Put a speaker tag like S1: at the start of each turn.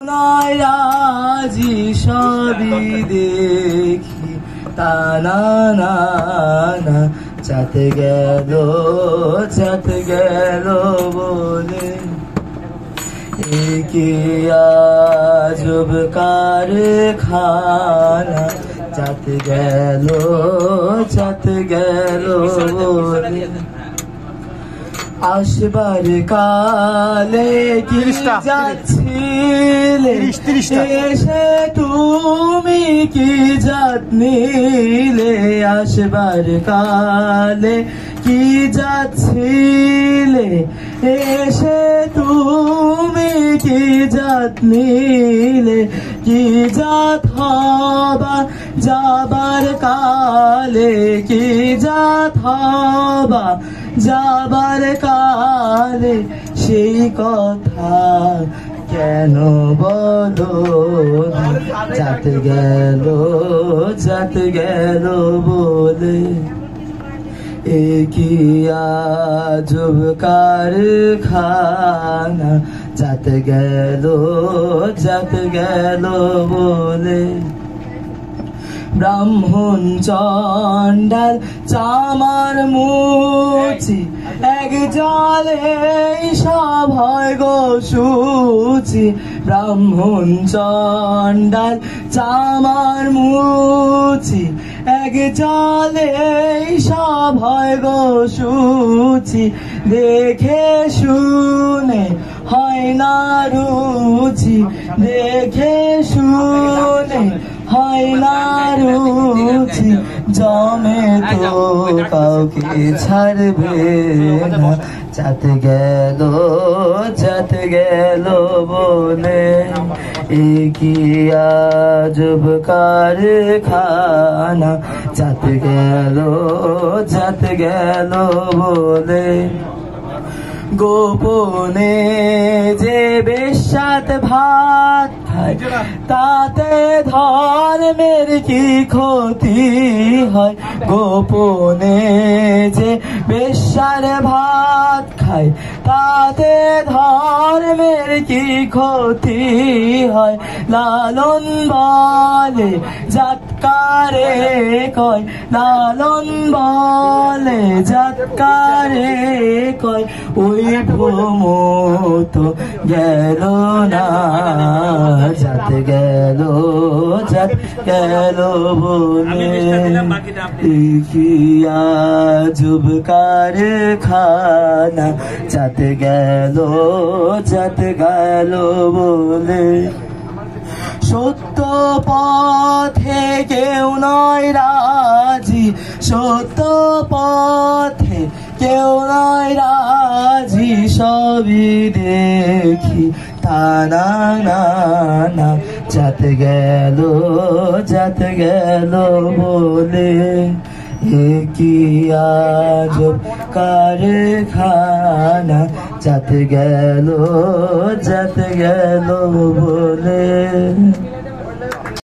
S1: নয় রাজি সবই দেখি তা না না না চাঁদ গেল বলে কি আজব কারখানা চাঁদ গেল বলে আসবার কালে কি যাচ্ছিলে এসে তুমি কি যত্নিলে আসবার কালে কি যাচ্ছিলে এসে তুমি কি যত্নিলে কি জাত হবা যাবার কালে কি জাত হবা যাবার কালে সেই কথা কেন বলো চাঁদ গেল বলে কি আজব কারখানা চাঁদ গেল বলে ব্রাহ্মণ চণ্ডাল চামার মুচি এক জলে সভয় গো সুচি ব্রাহ্মণ চণ্ডাল চামার মুচি এক জলে সভয় গো সুচি দেখে শুনে হয় না রুচি দেখে শুনে হয় না রুচি জমে তো কাউকে ছাড়বে না চাঁদ গেল বলে কি আজব কারখানা চাঁদ গেল বলে গোপনে যে বেশ্যাত ভাত খায় তাতে ধর্মের কি ক্ষতি হয় গোপনে যে বেশ্যার ভাত খায় তাতে ধর্মের কি ক্ষতি হয় লালন বলে জাতকারে কয় লালন বলে জাতকারে কয় ওই ভ্রমত গেল না চাঁদ গেল বলে কি আজব কারখানা চাঁদ গেল বলে সত্য পথে কেউ নয় রাজি সত্য পথে কেউ নয় রাজি সবই দেখি তা না না না চাঁদ গেল বলে কি আজব কারখানা চাঁদ গেল বলে।